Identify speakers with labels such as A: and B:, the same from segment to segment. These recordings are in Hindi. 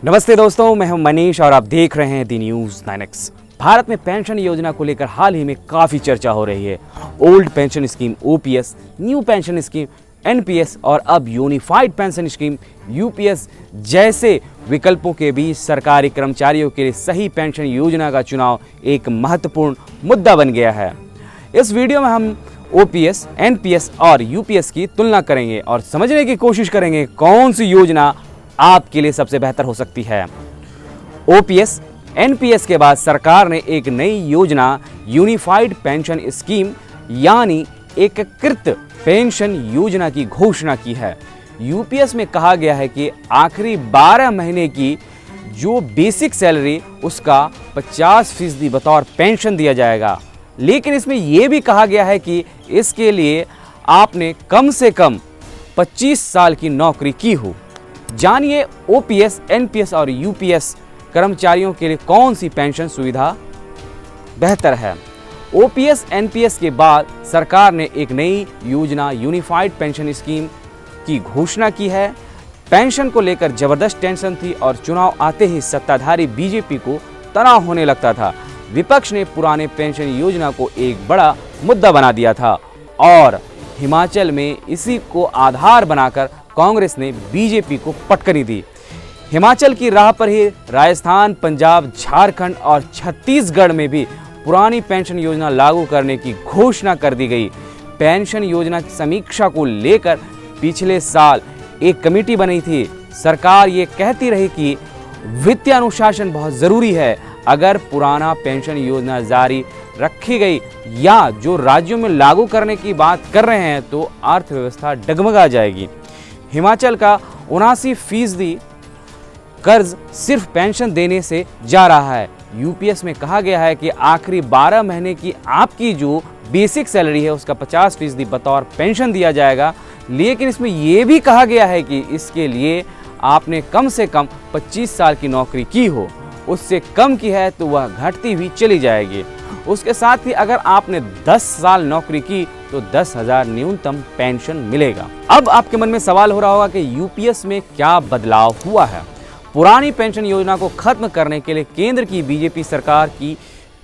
A: नमस्ते दोस्तों, मैं हूं मनीष और आप देख रहे हैं दी न्यूज़ 9X। भारत में पेंशन योजना को लेकर हाल ही में काफ़ी चर्चा हो रही है। Old pension scheme OPS, new pension scheme NPS और अब यूनिफाइड पेंशन स्कीम यूपीएस जैसे विकल्पों के बीच सरकारी कर्मचारियों के लिए सही पेंशन योजना का चुनाव एक महत्वपूर्ण मुद्दा बन गया है। इस वीडियो में हम ओपीएस, एनपीएस और यूपीएस की तुलना करेंगे और समझने की कोशिश करेंगे कौन सी योजना आपके लिए सबसे बेहतर हो सकती है। ओपीएस, एनपीएस के बाद सरकार ने एक नई योजना यूनिफाइड पेंशन स्कीम यानी एकीकृत पेंशन योजना की घोषणा की है। यूपीएस में कहा गया है कि आखिरी 12 महीने की जो बेसिक सैलरी उसका 50% बतौर पेंशन दिया जाएगा। लेकिन इसमें यह भी कहा गया है कि इसके लिए आपने कम से कम 25 साल की नौकरी की हो। जानिए ओपीएस, एनपीएस और यूपीएस कर्मचारियों के लिए कौन सी पेंशन सुविधा बेहतर है। ओपीएस, एनपीएस के बाद सरकार ने एक नई योजना यूनिफाइड पेंशन स्कीम की घोषणा की है। पेंशन को लेकर जबरदस्त टेंशन थी और चुनाव आते ही सत्ताधारी बीजेपी को तनाव होने लगता था। विपक्ष ने पुराने पेंशन योजना को एक बड़ा मुद्दा बना दिया था और हिमाचल में इसी को आधार बनाकर कांग्रेस ने बीजेपी को पटकनी दी। हिमाचल की राह पर ही राजस्थान, पंजाब, झारखंड और छत्तीसगढ़ में भी पुरानी पेंशन योजना लागू करने की घोषणा कर दी गई। पेंशन योजना की समीक्षा को लेकर पिछले साल एक कमेटी बनी थी। सरकार ये कहती रही कि वित्तीय अनुशासन बहुत ज़रूरी है। अगर पुराना पेंशन योजना जारी रखी गई या जो राज्यों में लागू करने की बात कर रहे हैं तो अर्थव्यवस्था डगमगा जाएगी। हिमाचल का 79% कर्ज सिर्फ पेंशन देने से जा रहा है। यूपीएस में कहा गया है कि आखिरी 12 महीने की आपकी जो बेसिक सैलरी है उसका 50% बतौर पेंशन दिया जाएगा। लेकिन इसमें यह भी कहा गया है कि इसके लिए आपने कम से कम 25 साल की नौकरी की हो। उससे कम की है तो वह घटती हुई चली जाएगी। उसके साथ ही अगर आपने 10 साल नौकरी की तो 10,000 न्यूनतम पेंशन मिलेगा। अब आपके मन में सवाल हो रहा होगा कि यूपीएस में क्या बदलाव हुआ है। पुरानी पेंशन योजना को खत्म करने के लिए केंद्र की बीजेपी सरकार की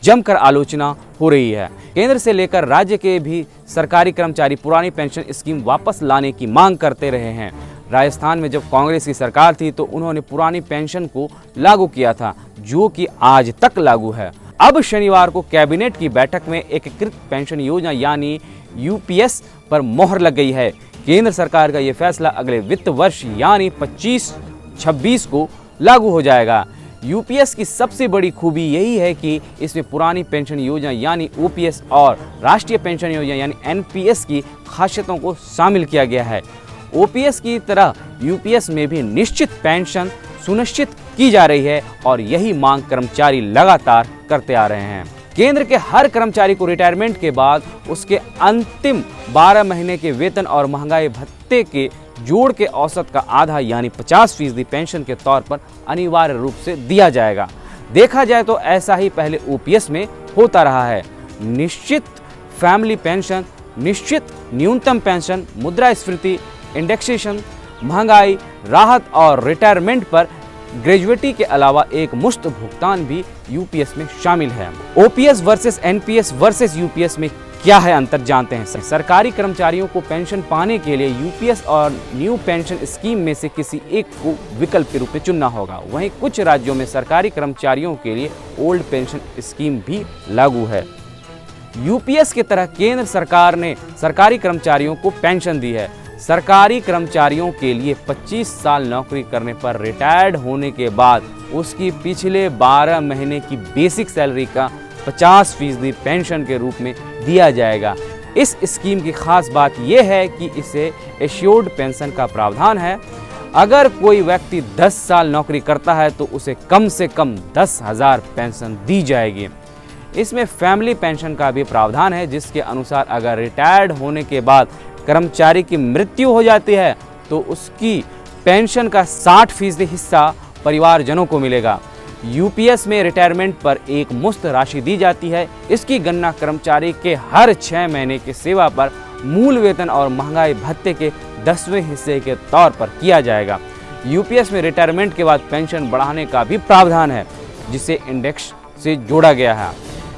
A: जमकर आलोचना हो रही है। केंद्र से लेकर राज्य के भी सरकारी कर्मचारी पुरानी पेंशन स्कीम वापस लाने की मांग करते रहे हैं। राजस्थान में जब कांग्रेस की सरकार थी तो उन्होंने पुरानी पेंशन को लागू किया था, जो कि आज तक लागू है। अब शनिवार को कैबिनेट की बैठक में एकीकृत पेंशन योजना यानी यूपीएस पर मोहर लग गई है। केंद्र सरकार का यह फैसला अगले वित्त वर्ष यानी 25-26 को लागू हो जाएगा। यूपीएस की सबसे बड़ी खूबी यही है कि इसमें पुरानी पेंशन योजना यानी ओपीएस और राष्ट्रीय पेंशन योजना यानी एनपीएस की खासियतों को शामिल किया गया है। ओपीएस की तरह यूपीएस में भी निश्चित पेंशन सुनिश्चित की जा रही है और यही मांग कर्मचारी लगातार करते आ रहे हैं। केंद्र के हर कर्मचारी को रिटायरमेंट के बाद उसके अंतिम 12 महीने के वेतन और महंगाई भत्ते के जोड़ के औसत का आधा यानी 50% पेंशन के तौर पर अनिवार्य रूप से दिया जाएगा। देखा जाए तो ऐसा ही पहले ओपीएस में होता रहा है। निश्चित फैमिली पेंशन, निश्चित न्यूनतम पेंशन, मुद्रास्फीति, इंडेक्सेशन, महंगाई राहत और रिटायरमेंट पर ग्रेजुएटी के अलावा एक मुश्त भुगतान भी यूपीएस में शामिल है। OPS versus NPS versus UPS में क्या है अंतर, जानते हैं। सरकारी कर्मचारियों को पेंशन पाने के लिए यूपीएस और न्यू पेंशन स्कीम में से किसी एक को विकल्प के रूप में चुनना होगा। वहीं कुछ राज्यों में सरकारी कर्मचारियों के लिए ओल्ड पेंशन स्कीम भी लागू है। यूपीएस की तरह केंद्र सरकार ने सरकारी कर्मचारियों को पेंशन दी है। सरकारी कर्मचारियों के लिए 25 साल नौकरी करने पर रिटायर्ड होने के बाद उसकी पिछले 12 महीने की बेसिक सैलरी का 50% पेंशन के रूप में दिया जाएगा। इस स्कीम की खास बात यह है कि इसे एश्योर्ड पेंशन का प्रावधान है। अगर कोई व्यक्ति 10 साल नौकरी करता है तो उसे कम से कम 10,000 पेंशन दी जाएगी। इसमें फैमिली पेंशन का भी प्रावधान है, जिसके अनुसार अगर रिटायर्ड होने के बाद कर्मचारी की मृत्यु हो जाती है तो उसकी पेंशन का 60% हिस्सा परिवारजनों को मिलेगा। यूपीएस में रिटायरमेंट पर एक मुश्त राशि दी जाती है। इसकी गणना कर्मचारी के हर 6 महीने की सेवा पर मूल वेतन और महंगाई भत्ते के 10वें हिस्से के तौर पर किया जाएगा। यूपीएस में रिटायरमेंट के बाद पेंशन बढ़ाने का भी प्रावधान है, जिसे इंडेक्स से जोड़ा गया है।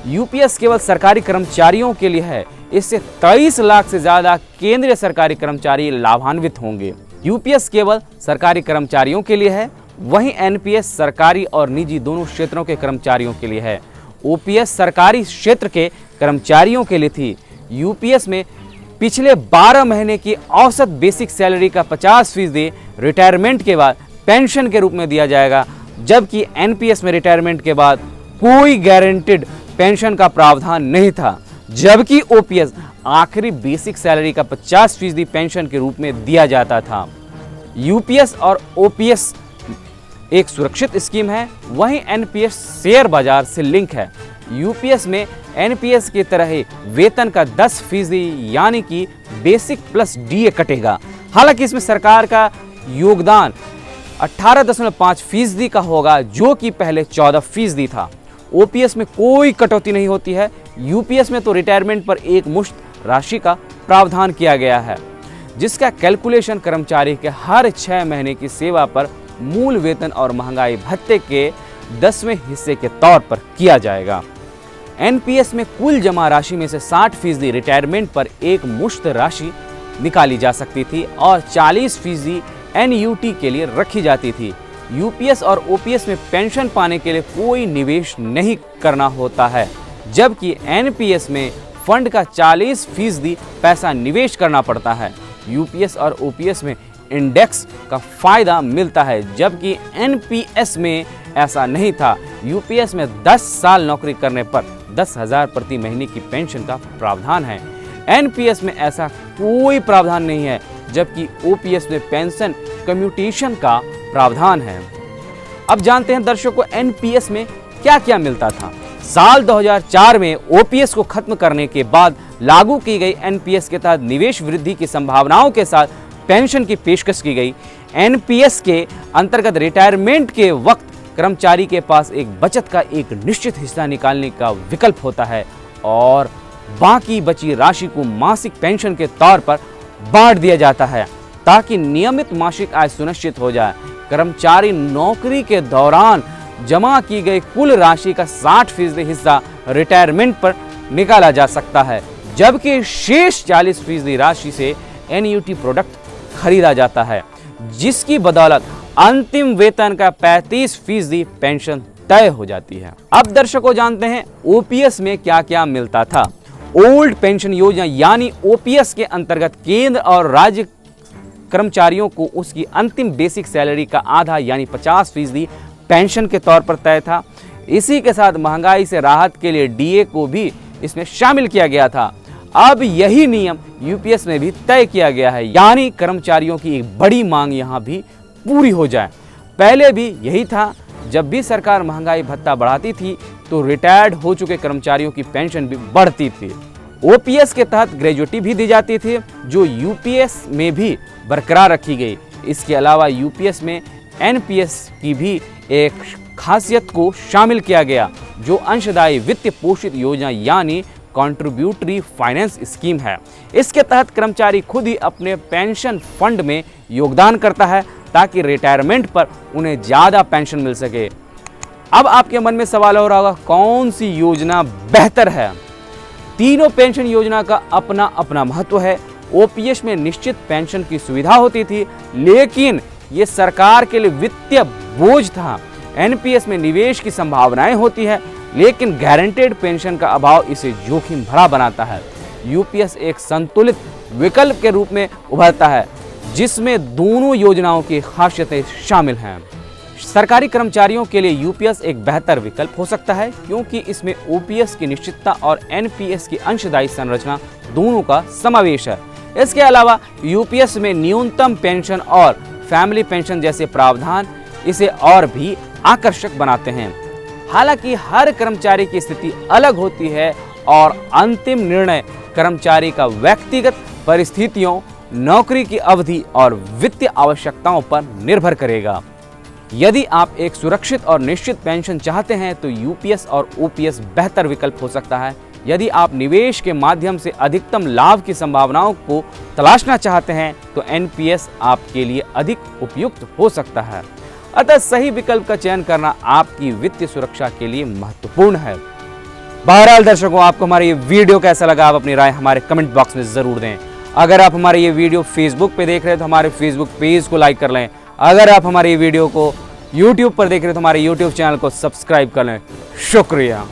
A: यूपीएस केवल सरकारी कर्मचारियों के लिए है। इससे 23 लाख से ज्यादा केंद्रीय सरकारी कर्मचारी लाभान्वित होंगे। यूपीएस केवल सरकारी कर्मचारियों के लिए है, वहीं एनपीएस सरकारी और निजी दोनों क्षेत्रों के कर्मचारियों के लिए है। ओपीएस सरकारी क्षेत्र के कर्मचारियों के लिए थी। यूपीएस में पिछले 12 महीने की औसत बेसिक सैलरी का 50% रिटायरमेंट के बाद पेंशन के रूप में दिया जाएगा, जबकि एनपीएस में रिटायरमेंट के बाद कोई गारंटीड पेंशन का प्रावधान नहीं था, जबकि ओपीएस आखिरी बेसिक सैलरी का 50% पेंशन के रूप में दिया जाता था। यूपीएस और ओपीएस एक सुरक्षित स्कीम है, वहीं एनपीएस शेयर बाजार से लिंक है। यूपीएस में एनपीएस की तरह ही वेतन का 10% यानी कि बेसिक प्लस डीए कटेगा। हालांकि इसमें सरकार का योगदान 18.5% का होगा, जो कि पहले 14% था। ओपीएस में कोई कटौती नहीं होती है। यूपीएस में तो रिटायरमेंट पर एक मुश्त राशि का प्रावधान किया गया है, जिसका कैलकुलेशन कर्मचारी के हर 6 महीने की सेवा पर मूल वेतन और महंगाई भत्ते के 10वें हिस्से के तौर पर किया जाएगा। एनपीएस में कुल जमा राशि में से 60% रिटायरमेंट पर एक मुश्त राशि निकाली जा सकती थी और 40% एनयूटी के लिए रखी जाती थी। यूपीएस और ओपीएस में पेंशन पाने के लिए कोई निवेश नहीं करना होता है, जबकि एनपीएस में फंड का 40% पैसा निवेश करना पड़ता है। यूपीएस और ओपीएस में इंडेक्स का फायदा मिलता है, जबकि एनपीएस में ऐसा नहीं था। यूपीएस में 10 साल नौकरी करने पर 10,000 प्रति महीने की पेंशन का प्रावधान है। एनपीएस में ऐसा कोई प्रावधान नहीं है, जबकि ओपीएस में पेंशन कम्यूटेशन का प्रावधान है। अब जानते हैं दर्शकों, एनपीएस में क्या क्या मिलता था। साल 2004 में ओपीएस को खत्म करने के बाद लागू की गई एनपीएस के तहत निवेश वृद्धि की संभावनाओं के साथ पेंशन की पेशकश की गई। एनपीएस के अंतर्गत रिटायरमेंट के वक्त कर्मचारी के पास एक बचत का एक निश्चित हिस्सा निकालने का विकल्प होता है और बाकी बची राशि को मासिक पेंशन के तौर पर बांट दिया जाता है, ताकि नियमित मासिक आय सुनिश्चित हो जाए। कर्मचारी नौकरी के दौरान जमा की गई कुल राशि का 60% हिस्सा रिटायरमेंट पर निकाला जा सकता है, जबकि शेष 40% राशि से एनयूटी प्रोडक्ट खरीदा जाता है, जिसकी बदौलत अंतिम वेतन का 35% पेंशन तय हो जाती है। अब दर्शकों जानते हैं ओपीएस में क्या क्या मिलता था। ओल्ड पेंशन योजना यानी ओपीएस के अंतर्गत केंद्र और राज्य कर्मचारियों को उसकी अंतिम बेसिक सैलरी का आधा यानी 50% पेंशन के तौर पर तय था। इसी के साथ महंगाई से राहत के लिए डीए को भी इसमें शामिल किया गया था। अब यही नियम यूपीएस में भी तय किया गया है, यानी कर्मचारियों की एक बड़ी मांग यहाँ भी पूरी हो जाए। पहले भी यही था, जब भी सरकार महंगाई भत्ता बढ़ाती थी तो रिटायर्ड हो चुके कर्मचारियों की पेंशन भी बढ़ती थी। ओपीएस के तहत ग्रेजुएटी भी दी जाती थी, जो यूपीएस में भी बरकरार रखी गई। इसके अलावा यूपीएस में एनपीएस की भी एक खासियत को शामिल किया गया, जो अंशदायी वित्त पोषित योजना यानी कंट्रीब्यूटरी फाइनेंस स्कीम है। इसके तहत कर्मचारी खुद ही अपने पेंशन फंड में योगदान करता है, ताकि रिटायरमेंट पर उन्हें ज़्यादा पेंशन मिल सके। अब आपके मन में सवाल हो रहा होगा, कौन सी योजना बेहतर है? तीनों पेंशन योजना का अपना अपना महत्व है। ओपीएस में निश्चित पेंशन की सुविधा होती थी, लेकिन ये सरकार के लिए वित्तीय बोझ था। एनपीएस में निवेश की संभावनाएं होती है, लेकिन गारंटेड पेंशन का अभाव इसे जोखिम भरा बनाता है। यूपीएस एक संतुलित विकल्प के रूप में उभरता है, जिसमें दोनों योजनाओं की खासियतें शामिल हैं। सरकारी कर्मचारियों के लिए यूपीएस एक बेहतर विकल्प हो सकता है, क्योंकि इसमें ओपीएस की निश्चितता और एनपीएस की अंशदायी संरचना दोनों का समावेश है। इसके अलावा यूपीएस में न्यूनतम पेंशन और फैमिली पेंशन जैसे प्रावधान इसे और भी आकर्षक बनाते हैं। हालांकि हर कर्मचारी की स्थिति अलग होती है और अंतिम निर्णय कर्मचारी का व्यक्तिगत परिस्थितियों, नौकरी की अवधि और वित्तीय आवश्यकताओं पर निर्भर करेगा। यदि आप एक सुरक्षित और निश्चित पेंशन चाहते हैं तो यूपीएस और ओपीएस बेहतर विकल्प हो सकता है, यदि आप निवेश के माध्यम से अधिकतम लाभ की संभावनाओं को तलाशना चाहते हैं तो एनपीएस आपके लिए अधिक उपयुक्त हो सकता है। अतः सही विकल्प का चयन करना आपकी वित्तीय सुरक्षा के लिए महत्वपूर्ण है। बहरहाल दर्शकों, आपको हमारा ये वीडियो कैसा लगा, आप अपनी राय हमारे कमेंट बॉक्स में जरूर दें। अगर आप हमारे ये वीडियो फेसबुक पे देख रहे हैं तो हमारे फेसबुक पेज को लाइक कर लें। अगर आप हमारे ये वीडियो को यूट्यूब पर देख रहे हैं तो हमारे यूट्यूब चैनल को सब्सक्राइब कर लें। शुक्रिया।